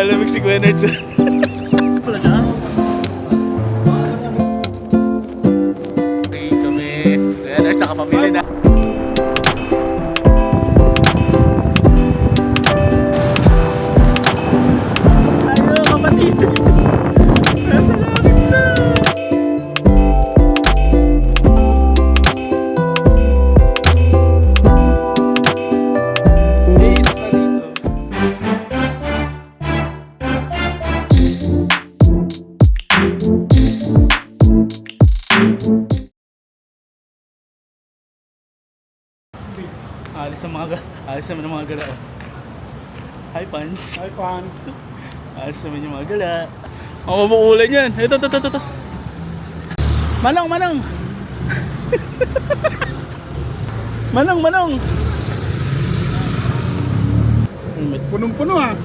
Alamig si Kuya Nerds. Wala siya. Okay kami. Si Kuya Nerds sa kapamilya na. Tayo kapatid. Nasa langit na. Alis naman ang mga gala. Hi, Pans. Hi, Pans. Alis naman yung mga gala. Ang mabukulan yan. Ito. Manong. Manong. Punong-puno ha.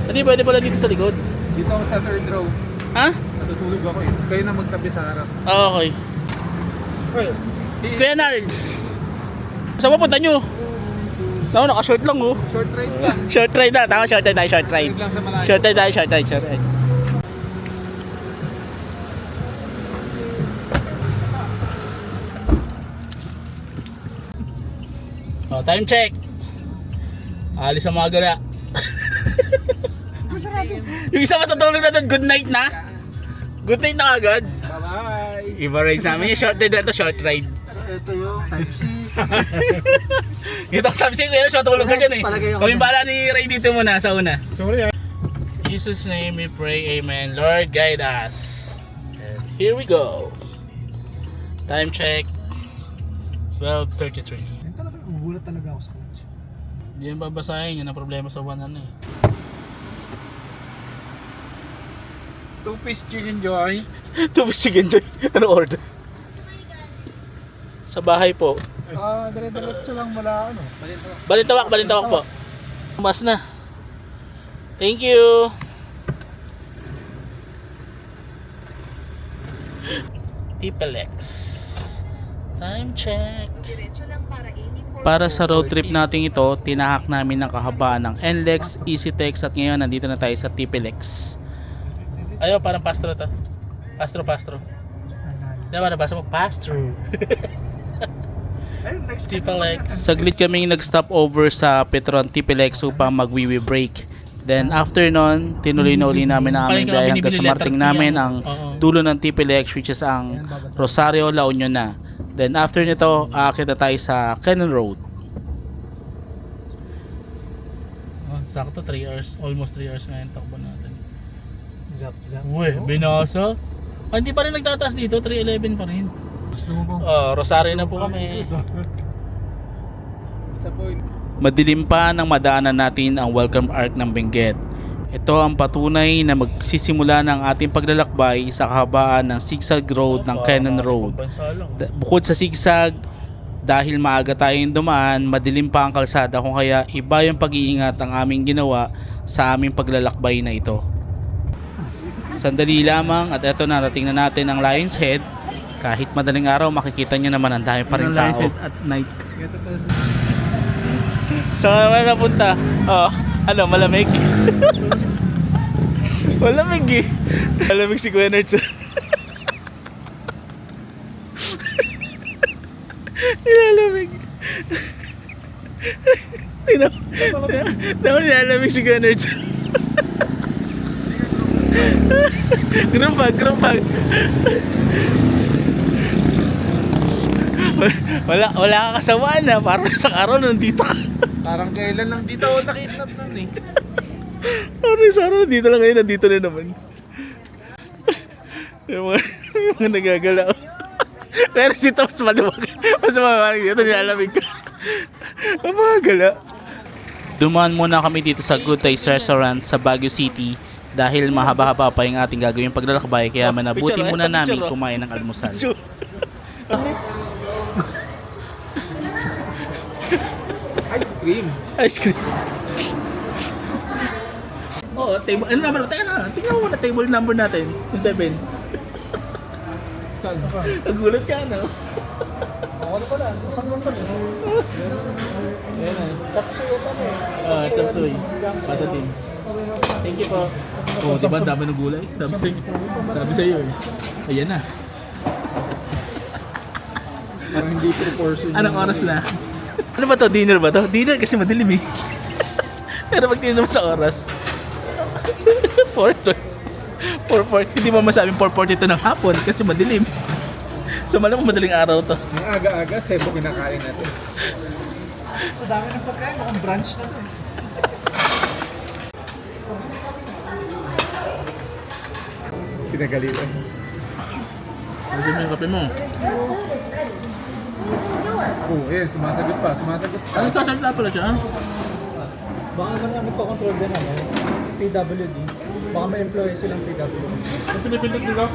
Hindi pwede pala dito sa likod. Dito ako sa third row. Ha? Natutulog ako eh. Kayo na magtabi sa harap. Okay. Si Kuya Nards. Saan mapunta nyo? Ako, naka-short lang oh. Short ride lang. Short ride na. Tama, short ride. Ride lang sa malayo. Short ride. Oh, time check. Alis ang mga gala. Yung isa matutulog na doon, good night na. Good night na agad. Bye-bye. Iba ride sa amin. Short ride na to, short ride. Ito yung type C. Ito sabi sa'yo, kuya, siya tulog ka dyan eh. Kami bala ni Ray dito muna sa una. Sorry ah. In Jesus' name we pray, amen. Lord, guide us. And here we go. Time check. 12:33. Yan talaga, ugulat talaga ako sa clutch. Hindi yan babasahin, yan ang problema sa one ano eh. 2-piece chicken joy. Tubos chicken joy. Ano order? Sa bahay po. Dire-diretso lang mula ano. Balintawak po. Mas na. Thank you. Tipelex. Time check. Para sa road trip natin ito, tinahak namin ng kahabaan ng NLEX, EasyTex at ngayon nandito na tayo sa Tipelex. Ayaw, parang pastro to. Pastro. Diba nabasa mo? Pastro. Tipelex. Saglit kaming nag-stop over sa Petron Tipelex upang mag-wiwi break. Then after nun, tinuloy na uli namin ang aming biyahe hanggang sa marting namin ang dulo ng Tipelex, which is ang Rosario, La Union na. Then after nito, aakyat na tayo sa Cannon Road. Sakto 3 hours, almost 3 hours ngayon takbo natin. Zap. Uy, binasa? Hindi pa rin nagtataas dito, 311 pa rin. Gusto mo bang? Rosario na po kami. Isa po yun. Madilim pa nang madaanan natin ang welcome arc ng Benguet. Ito ang patunay na magsisimula ng ating paglalakbay sa kahabaan ng zigzag road ng Cannon Road. Bukod sa zigzag, dahil maaga tayong dumaan, madilim pa ang kalsada kung kaya iba yung pag-iingat ang aming ginawa sa aming paglalakbay na ito. Sandali lamang at eto narating na natin ang Lion's Head. Kahit madaling araw, makikita nyo naman ang dami pa rin tao. At night. Saan naman napunta? Ano, malamig? Malamig eh. Malamig si Kuya Nerds. Nilalamig. Nilalamig si Kuya Nerds. Grumpag. Wala ka kasawaan na. Parang isang araw nandito ka. Parang kailan lang dito ako nakidnap nun eh. Parang isang araw nandito lang ngayon. Nandito na naman. Yung mga nagagalaw. Pero si Tom mas maluwag. Mas maluwag dito. Nilalamig ko. Ang mga gala. Dumaan muna kami dito sa Good Taste Restaurant sa Baguio City. Dahil mahaba-haba pa yung ating gagawin paglalakbay. Kaya manabuti muna namin kumain ng almusal. Ice cream. Table. Ano number? Teka na. Tingnan mo muna table number natin. Yung 7. Saan? Nagulat ka, no? Ano pala? Saan lang pala? Ayan na. Chapsuy ito na eh. Chapsuy. Patatin. Thank you po. Oo, diba? Ang dami ng gulay. Sabi sa'yo eh. Ayan na. Parang hindi proportion. Anong oras na? Ano ba to? Dinner ba to? Dinner kasi madilim eh. Pero pag tinanong mo sa oras. 4:40. Hindi mo masabing 4:40 ito ng hapon kasi madilim. So malamang madaling araw to. Ang aga-aga, sebo kinakain natin. So dami ng pagkain, mukhang brunch na to eh. Pinagalitan. Kasi mo yung kape mo. Oh, yan, sumasagot pa. Anong sasalita pala siya? Baka naman ang nagpakontrol din ano, PWD. Baka may employee silang PWD. Ang pinipindot nila?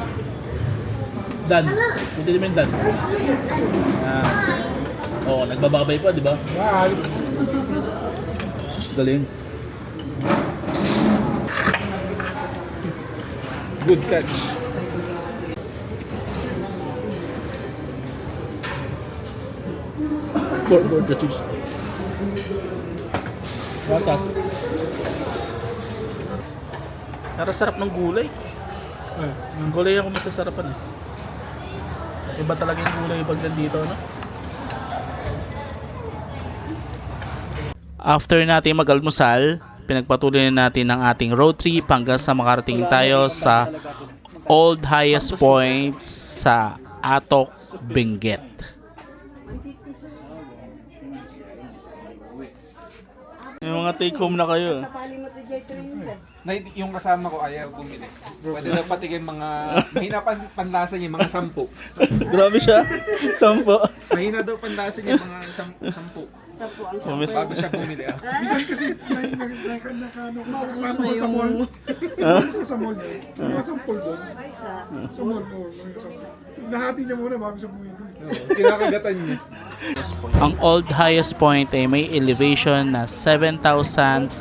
Dan. Hindi naman Dan. Oo, nagbababay pa, di ba? Mahal. Galing. Good catch. Pork the cheese. Batas. Pero sarap ng gulay. Ang gulay ako masasarapan eh. Iba talaga yung gulay pag nandito, no? After natin mag-almusal, pinagpatuloy na natin ang ating road trip hanggang sa makarating tayo sa Old Highest Point sa Atok, Benguet. Yung mga take home na kayo. Yung kasama ko ayaw bumili. Pwede na patigin mga, mahina pa panlasa niya, mga 10. Grabe siya. 10. Mahina daw panlasa niya, mga 10. Bago siya bumili. Minsan kasi kasama ko sa mall. Sa mall niya. Mga sampol doon. Sa mall ko. Nahati niya muna bago siya bumili. Kinakagatan niya. Ang Old Highest Point ay may elevation na 7,400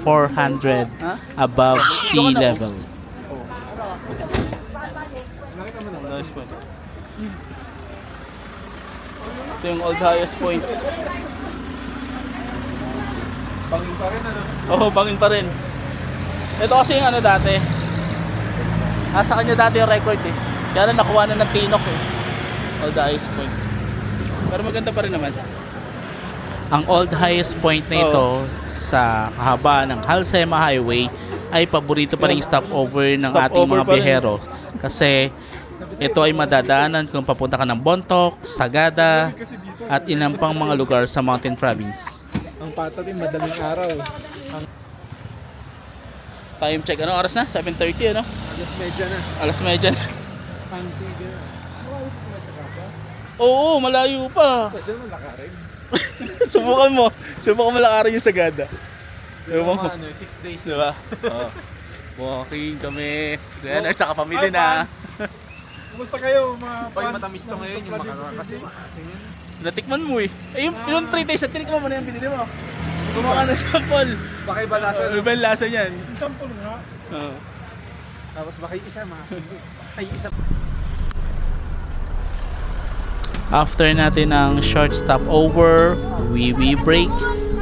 above sea level. Nice point. Ito yung Old Highest Point. Bangin pa rin ano. Oo, bangin pa rin. Ito kasi yung ano dati. Nasa kanya dati yung record eh. Kaya lang nakuha na ng Tinok eh. Old Highest Point. Pero maganda pa rin naman. Ang Old Highest Point na ito sa kahabaan ng Halsema Highway ay paborito pa rin stopover ng ating mga biyahero. Kasi ito ay madadaanan kung papunta ka ng Bontoc, Sagada, at ilang pang mga lugar sa Mountain Province. Ang pata din, madaling araw. Time check. Anong oras na? 7:30 ano? Alas medya na. Alas medya na. Ang tigil. Oo, malayo pa. Pwede mo lakarin. Subukan mo. Subukan mo lakarin yung Sagada. Ewan ko. Ano, 6 days. Diba? Oo. Walking kami. Si Leonard, saka pamilya na. Kumusta kayo mga Pag fans? matamis to ngayon, yung makakasi. Natikman mo eh. Eh, yung pre-taste, tinikman mo na yung binili mo. Gumawa ka ng sample. Baka iba lasa. Iba yung lasa niyan. Sampol nga. Oo. Tapos baka yung isa, mga sundo. Ay, isa. After natin ng short stopover, we break,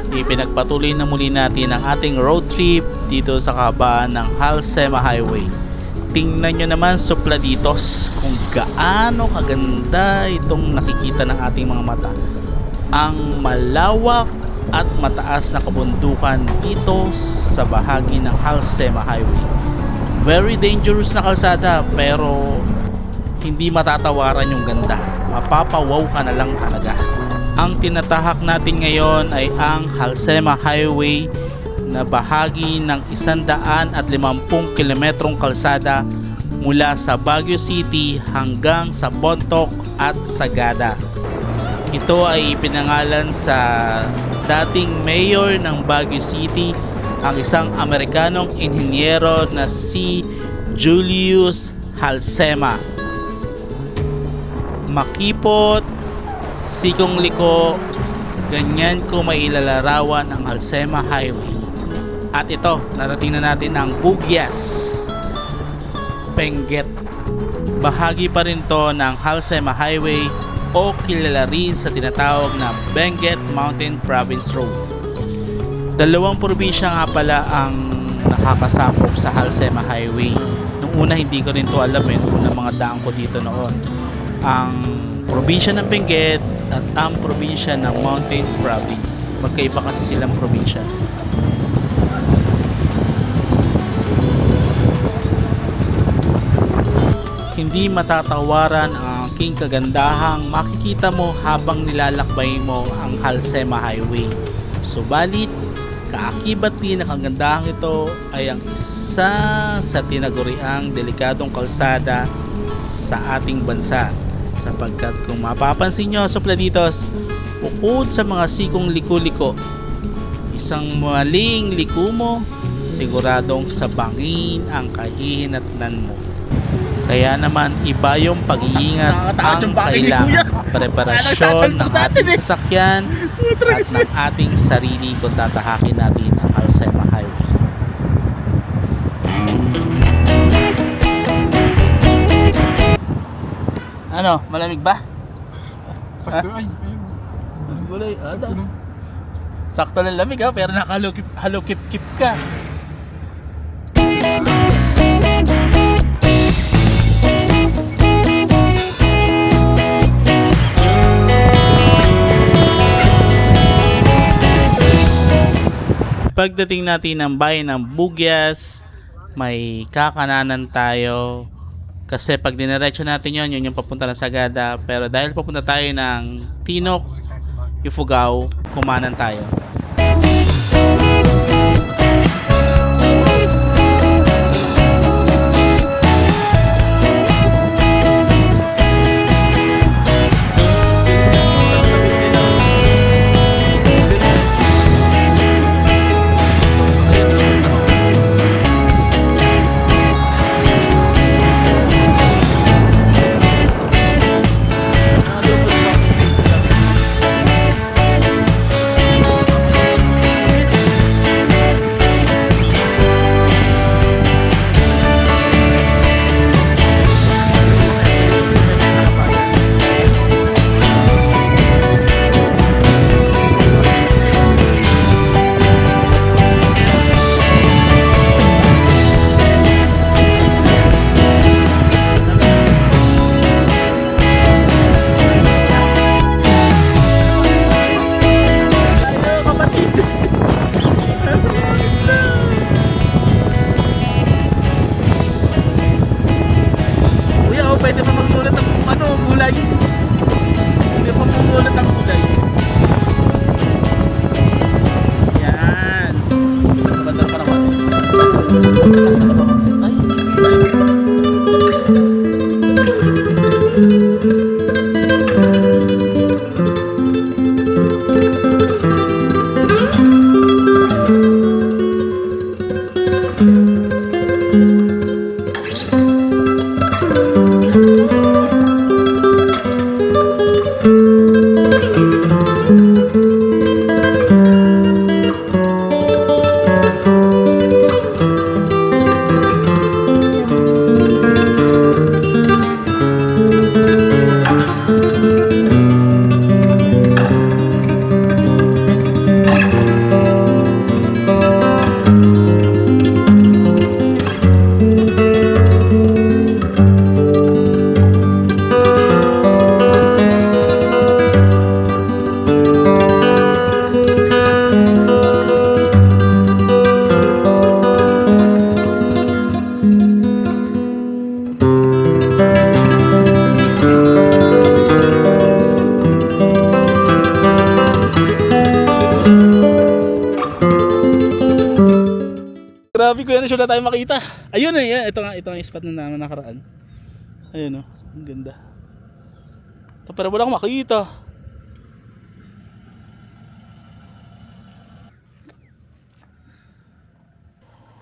ipinagpatuloy na muli natin ang ating road trip dito sa kahabaan ng Halsema Highway. Tingnan nyo naman supladitos kung gaano kaganda itong nakikita ng ating mga mata. Ang malawak at mataas na kabundukan dito sa bahagi ng Halsema Highway. Very dangerous na kalsada pero hindi matatawaran yung ganda. Mapapawaw ka na lang talaga. Ang tinatahak natin ngayon ay ang Halsema Highway na bahagi ng 150 kilometrong kalsada mula sa Baguio City hanggang sa Bontoc at Sagada. Ito ay ipinangalan sa dating mayor ng Baguio City, ang isang Amerikanong inhinyero na si Julius Halsema. Makipot, sikong liko, ganyan ko mailalarawan ang Halsema Highway. At ito, narating na natin ang Bugyas, Benguet. Bahagi pa rin to ng Halsema Highway o kilala rin sa tinatawag na Benguet Mountain Province Road. Dalawang probinsya nga pala ang nakakasakop sa Halsema Highway. Nung una hindi ko rin to alam nung unang mga daan ko dito noon. Ang probinsya ng Benguet at ang probinsya ng Mountain Province. Magkaiba kasi silang probinsya. Hindi matatawaran ang aking kagandahang makikita mo habang nilalakbay mo ang Halsema Highway. Subalit, kaakibat din ang kagandahang ito ay ang isa sa tinaguriang delikadong kalsada sa ating bansa. Sapagkat kung mapapansin nyo, supladitos, bukod sa mga sikong liku-liko, isang maling liko mo, siguradong sabangin ang kahihinatnan mo. Kaya naman iba yung pag-iingat ang kailangan. Preparasyon ng ating sasakyan at ng ating sarili kung tatahakin natin ang Halsema Highway. Ano, malamig ba? Sakto, ay, ayun. Gulay, Sakto, no? sakto lang lamig pero nakahalukip-kip ka. Pagdating natin ng bayan ng Bugyas, may kakananan tayo. Kasi pag diniretso natin yun yung papunta ng Sagada. Pero dahil papunta tayo ng Tinok, Ifugao, kumanan tayo. Pwede pa magmulat ng gulay. Pwede pa magmulat ng gulay. Yan. Bandar pa naman. Mas mataba pa. Ay. Grabe ko yan, sure na tayo makita. Ayun eh, ito nga yung spot na naman nakaraan. Ayun oh, ang ganda. Pero wala akong makita.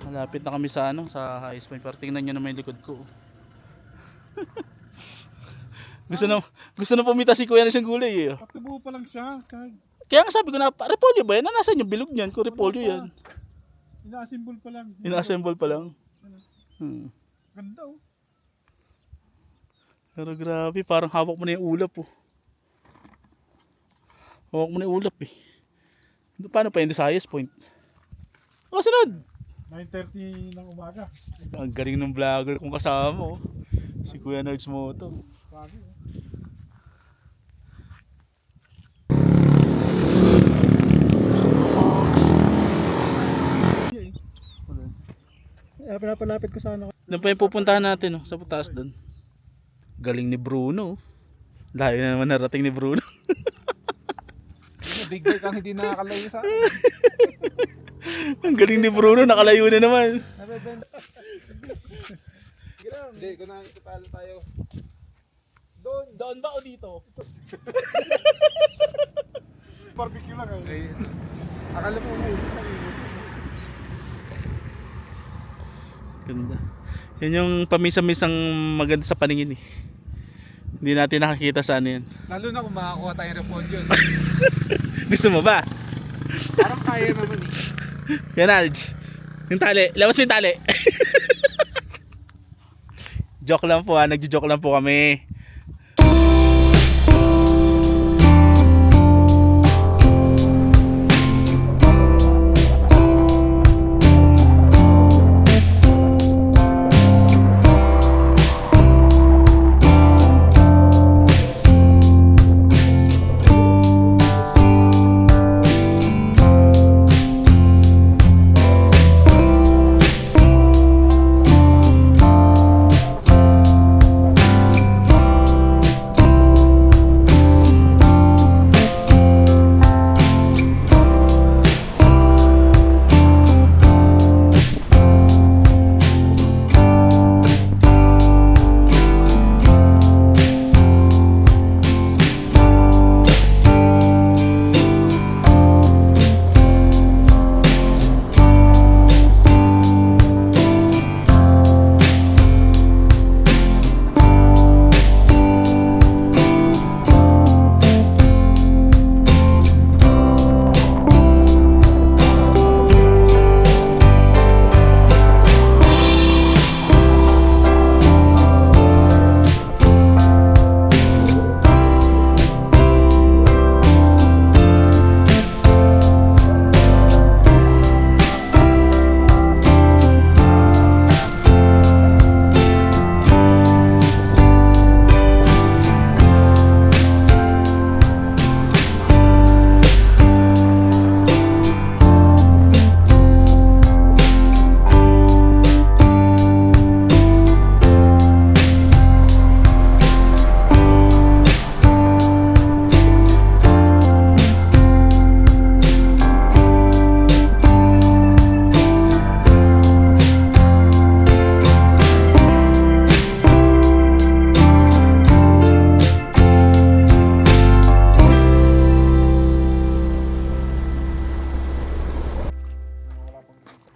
Malapit na kami sa sa High Point. Pero tingnan nyo naman yung likod ko. gusto na pumita si Kuya na siyang gulay eh. Pagtubo pa lang siya. Kaya nga sabi ko na, repolyo ba yan? Nasaan yung bilog niyan? Kung repolyo yan. Ina-assemble pa lang. Ina-assemble pa lang. Ganda oh. Pero grabe, parang hawak mo na yung ulap oh. Hawak mo na yung ulap eh. Paano pa yun sa highest point? O, sunod! 9:30 ng umaga. Ang galing ng vlogger kung kasama mo. Si Kuya Nerds Moto. Grabe. Pinapalapit ko sana. Doon pa yung pupuntahan natin, oh, sa taas doon. Galing ni Bruno. Layo na naman narating ni Bruno. Big bike ang hindi nakakalayo sa akin. Ang galing ni Bruno, nakalayo na naman. Hindi, kung nakikipalo tayo. Doon ba o dito? Barbecue lang eh. Ay, akala mo may isa sa iyo. Ganda. Yan yung pamisa-misang maganda sa paningin eh. Hindi natin nakakita sa ano yan. Lalo na kung makakuha tayong report yun. Gusto mo ba? Parang kaya naman eh. Yan, Arj. Yung tali. Labas mo yung tali. Joke lang po ha. Nagjo-joke lang po kami.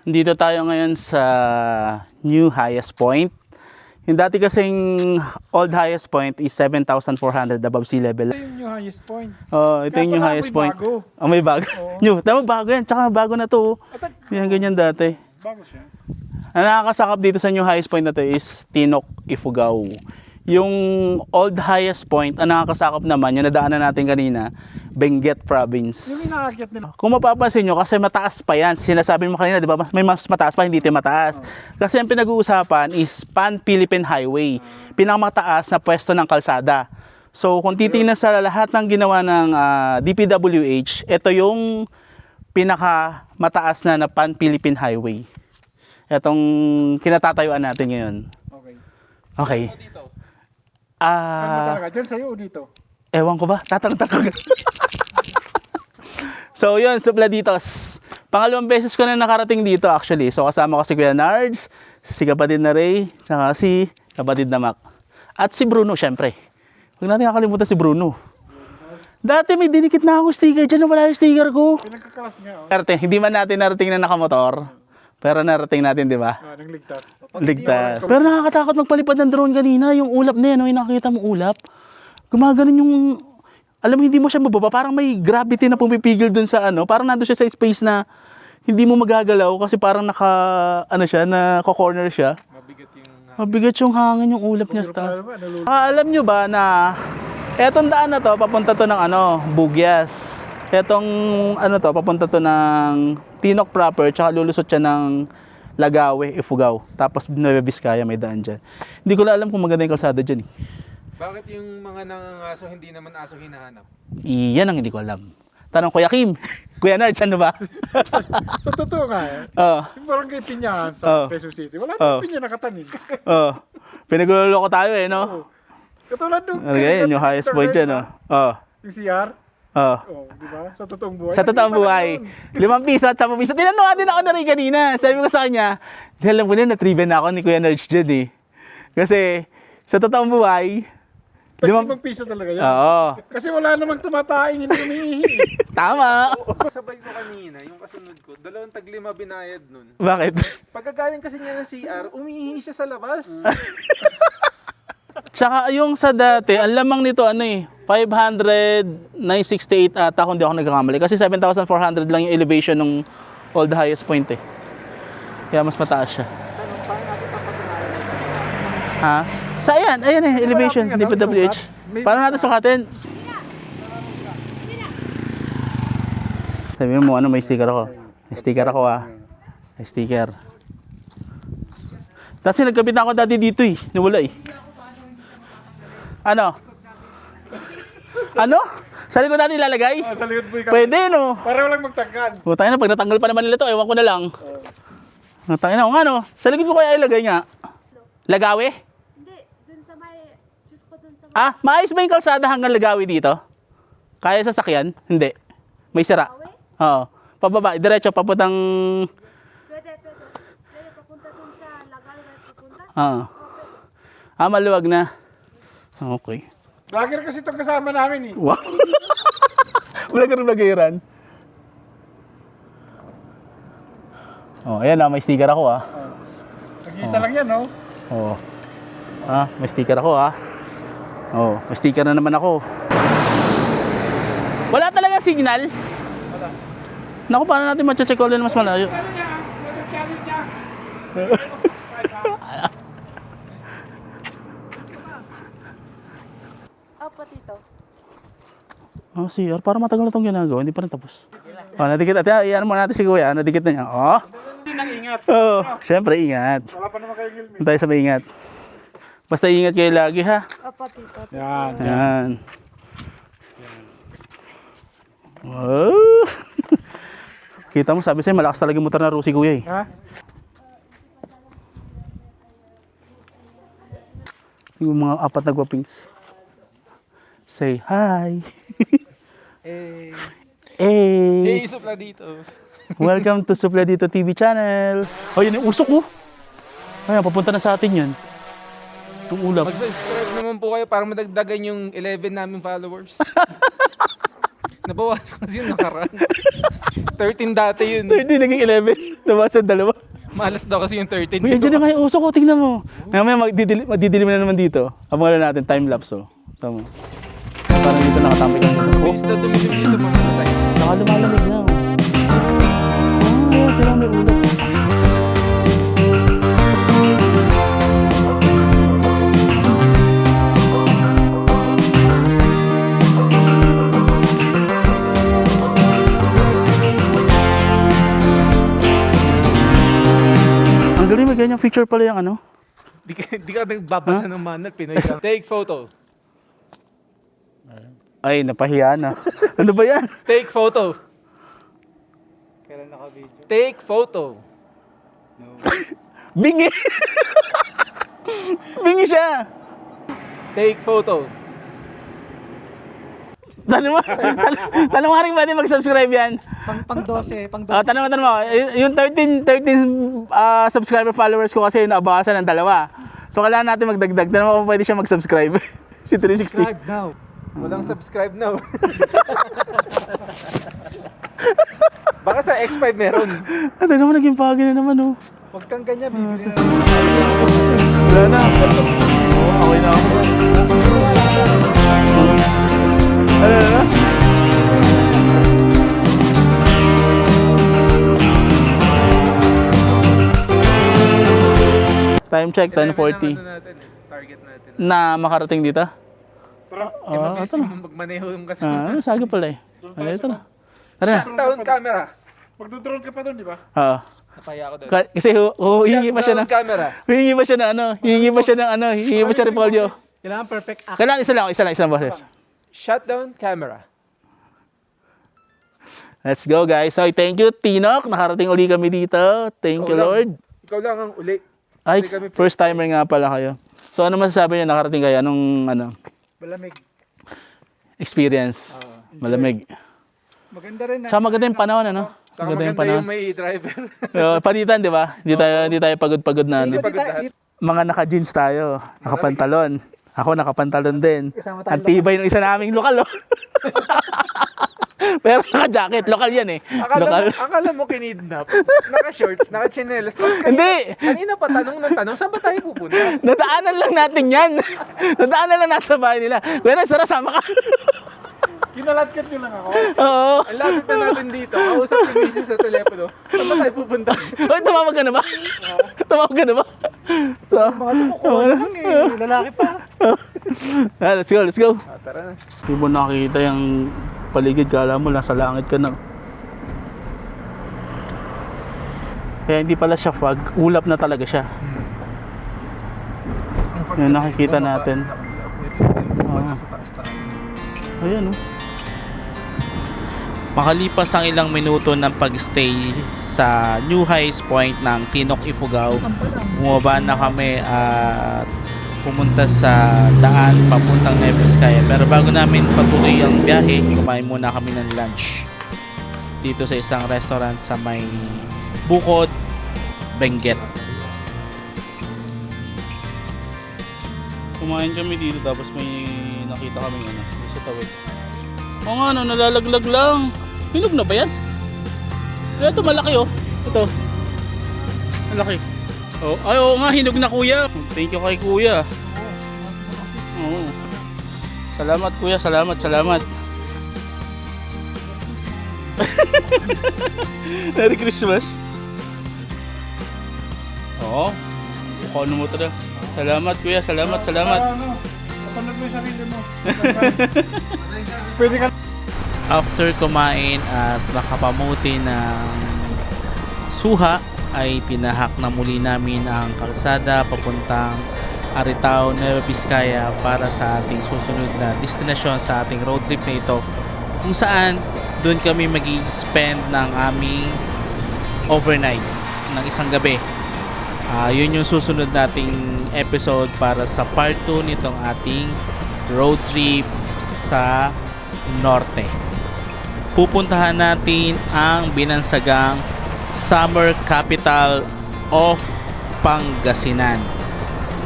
Dito tayo ngayon sa new highest point. Yung dati kasing old highest point is 7,400 above sea level. Ito yung highest point. Oh, ito Kaya yung new pala highest may point. bago. Oh, may bago. Oo. New, tama bago yan. Tsaka bago na to. At Yan ganyan dati. bago siya. Ang nakakasakap dito sa new highest point na to is Tinok, Ifugao. Yung old highest point, ang nakakasakap naman, yung nadaanan natin kanina, Benguet Province. Yung inaakyat nila. Kung mapapansin nyo, kasi mataas pa yan. Sinasabi mo kanina, di ba, may mas mataas pa, hindi ito mataas. Kasi ang pinag-uusapan is Pan-Philippine Highway. Pinakamataas na pwesto ng kalsada. So, kung titingnan sa lahat ng ginawa ng DPWH, ito yung pinakamataas na Pan-Philippine Highway. Itong kinatatayuan natin ngayon. Okay. Okay. Dito. Saan mo talaga? Diyan sa'yo o dito? Ewan ko ba? Tatanong ko. So yun, Supladitos. Pangalawang beses ko na nakarating dito actually. So kasama ko si Kuya Nards, si kapatid na Ray, saka si kapatid na Mac. At si Bruno syempre. Huwag natin kakalimutan si Bruno. Dati may dinikit na ako sticker dyan, wala yung sticker ko. Pinagkakalas nga. Oh. Narating, hindi man natin narating na nakamotor. Pero narating natin, di ba? Nang ligtas. Ligtas. Pero nakakatakot magpalipad ng drone kanina. Yung ulap na yan, yung nakakita mo ulap. Gumaganon yung, alam mo, hindi mo siya mababa. Parang may gravity na pumipigil dun sa ano. Parang nandun siya sa space na hindi mo magagalaw kasi parang naka-corner siya. Mabigat yung... Mabigat yung hangin, yung ulap niya. Alam nyo ba na etong daan na to, papunta to ng Bugyas. Etong papunta to ng Tinok proper, tsaka lulusot siya ng Lagawe, Ifugao. Tapos Nueva Vizcaya may daan dyan. Hindi ko lang alam kung maganda yung kalsada dyan eh. Bakit yung mga nangangaso hindi naman aso hinahanap? Iyan ang hindi ko alam. Tanong Kuya Kim, Kuya Nards, ano ba? Sa totoo nga eh. Oo. Yung barangay Pinyahan Oh. sa Quezon City, wala Oh. nang pinya nakatanim. Oo. Pinagluloko tayo eh, no? Oo. Katulad nung... Okay, yun yung highest point yan, no? Oo. Yung CR, Oo. di ba? Sa totoong buhay. Sa totoong buhay, 5 piso at 10 piso. Tinanong din ako na rin kanina. Sabi ko sa kanya, alam mo na, na-triven na ako ni Kuya Nerds dyan eh. Kasi, sa totoong buhay, 5 piso talaga yan. oo. Kasi wala namang tumataing, hindi umiihi. Tama. Sabay ko kanina, yung kasunod ko, 2,500 binayad nun. Bakit? Pagkagaling kasi niya ng CR, umiihi siya sa labas. Tsaka yung sa dati, ang lamang nito ano eh, 500,968 ata kung di ako nagkakamali. Kasi 7,400 lang yung elevation ng all the highest point eh. Kaya mas mataas siya. Ha? Sa ayan eh, elevation, natin, ano, DPWH. sukat? Paano natin sukatin? Sabi mo ano, may sticker ako. May sticker ako ah. May sticker. Kasi nagkabit na ako dati dito eh, nawala eh. Ano? Ano? Sa likod natin ilalagay? Sa likod mo Pwede, no? para walang magtanggal. Putangin na, pag natanggal pa naman nila to, ewan ko na lang. Natangin na, o nga no? Sa likod ko kaya ilagay nga? Lagawi? Hindi, dun sa may, Diyos ko dun sa may, Ah, maayos ba yung kalsada hanggang Lagawi dito? Kaya sasakyan? Hindi. May sira? Oo. Pababa, diretso, papuntang... pwede papunta dun sa Lagal, papunta. Oo. Ah, maluwag na. Okay. Vlogger kasi itong kasama namin eh. Wow. Vlogger-vloggeran. Oh, ayan na, may sticker ako ah. Nag-iisa lang yan, no? Oh. Ah, may sticker ako ah. Oh, may sticker na naman ako. Wala talaga signal? Wala. Naku, paano natin ma-check ulit na mas malayo? Ano niya? Challenge niya. Opo, tito. Oh, CR, para matagal na itong ginagawa, hindi pa rin tapos. Oh, nadikit. At iyan mo natin si Kuya, nadikit na niya. Oh. Hindi nang ingat. Oh, syempre ingat. Wala pa naman kayo helmet. Tayo sabay ingat. Basta ingat kayo lagi ha. Opo, tito. Yan. Yan. Oh. Kita mo, sabi sa'yo, malakas talaga yung motor na Rusi, Kuya eh. Ha? Yung mga apat na gwapings. Say hi. Eh, Hey. supla dito. Welcome to Supledito TV channel. Oh, yun yung usok mo. Ayan, papunta na sa atin yan. Yung ulap. Mag-subscribe naman po kayo para madagdagan yung 11 namin followers. Nabawasan kasi yung nakaraan. 13 dati yun. 13 naging 11. Nabasan dalawa. Malas daw kasi yung 13. Uy, dyan na nga yung usok ko. Tingnan mo. Mamaya magdidilim na naman dito. Abangan na natin time-lapse. Oh. Tama. Parang dito nakatambay ka. Oh, Basta tumitim dito mga masay. saka lumalamig na. Oh, tira may ulap. Ang galing, may ganyang feature pala yung ano. Di ka nagbabasa ng manual, Pinoy ka. Take photo. Ay, napahiya na. Ano ba yan? Take photo. Kailan naka-video? Take photo. Bingi! Bingi siya! Take photo. Tanong mo rin pwede mag-subscribe yan. Pang 12, pang 12. Tanong mo. Yung 13 subscriber followers ko kasi naabawasan ng dalawa. So kailangan natin magdagdag. Tanong mo kung pwede siya mag-subscribe. Si 360. Subscribe now. Walang subscribe now. Baka sa X5 meron. Tanong mo, naging pagi na naman oh. Huwag kang ganyan, bibili na. Wala na. Okay na ako. Ano? Time check, 10:40. Target natin. Na makarating dito? Tara. Oo, ito na. Magmaneho yung kasi. Ah, saga pala eh. Ay, ito na. Tara na. Shutdown camera. Magdodrone ka pa doon, di ba? Oo. Napaya ako doon. Kasi hihingi pa siya ng camera. hihingi pa siya ng ano, hihingi pa siya ng ano, hihingi pa siya ng polio. Kailangan perfect act. Kailangan isa lang boses. Shutdown camera. Let's go guys. So thank you Tinok, nakarating uli kami dito. Thank you Ikaw lang. Lord. Ikaw lang ang uli. Ay, Hindi kami first timer nga pala kayo. So ano masasabi niyo, nakarating kayo? Anong Malamig. experience? Malamig. Maganda rin na. Tsaka maganda yung panahon, ano? Saka Maganda yung maganda panahon. yung may driver. Palitan, di ba? Hindi tayo pagod-pagod na. Ano? Hindi pagod lahat. Mga naka-jeans tayo, nakapantalon. Ako nakapantalon din. Kasama tayo Ang tibay ng isa naming lokal, oh. Pero naka-jacket, lokal yan eh. Akala mo kinidnap. Naka-shorts, naka-chinelas. Hindi! Kanina pa tanong ng tanong, saan ba tayo pupunta? Nadaanan lang natin yan. Nadaanan lang natin sa bahay nila. Pero Sara, sama ka. Kinalatkat nyo lang ako. Oo. Ang lapit na natin dito, kausap yung misis sa telepono. Saan ba tayo pupunta? Oy, tumawag ka na ba? Tumawag ka na ba? So, Mga tumukuha lang eh. Lalaki pa. let's go, let's go. Tara na. Hindi mo nakikita yung paligid, kala mo nasa langit ka na. Kaya hindi pala siya fog, ulap na talaga siya. Yan nakikita natin. Ayan oh. Makalipas ang ilang minuto ng pagstay sa New Highs Point ng Tinok Ifugao, bumaba na kami at pumunta sa daan papuntang Nueva Vizcaya. Pero bago namin patuloy ang biyahe, kumain muna kami ng lunch dito sa isang restaurant sa may Bukod, Benguet. Kumain kami dito tapos may nakita kami sa tawid. Oo nga, nalalaglag lang. Hinog na ba yan? Kaya ito malaki oh. Ito. Malaki. Oh, ay oo nga, hinog na kuya. Thank you kay kuya. Oo. Salamat kuya, salamat. Merry Christmas. Oo. Ano mo ito na? Salamat kuya, salamat. Napanood mo yung sarili mo. Pwede ka. After kumain at nakapamuti ng suha, ay tinahak na muli namin ang kalsada papuntang Aritao, Nueva Vizcaya para sa ating susunod na destinasyon sa ating road trip na ito, kung saan doon kami mag-spend ng aming overnight ng isang gabi. Yun yung susunod nating episode para sa part 2 nitong ating road trip sa norte. Pupuntahan natin ang binansagang summer capital of Pangasinan,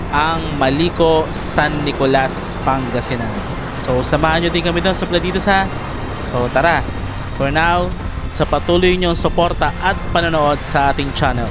ang Malico, San Nicolas, Pangasinan. So samahan nyo din kami doon sa dito sa. So tara, for now, sa patuloy nyong suporta at panonood sa ating channel.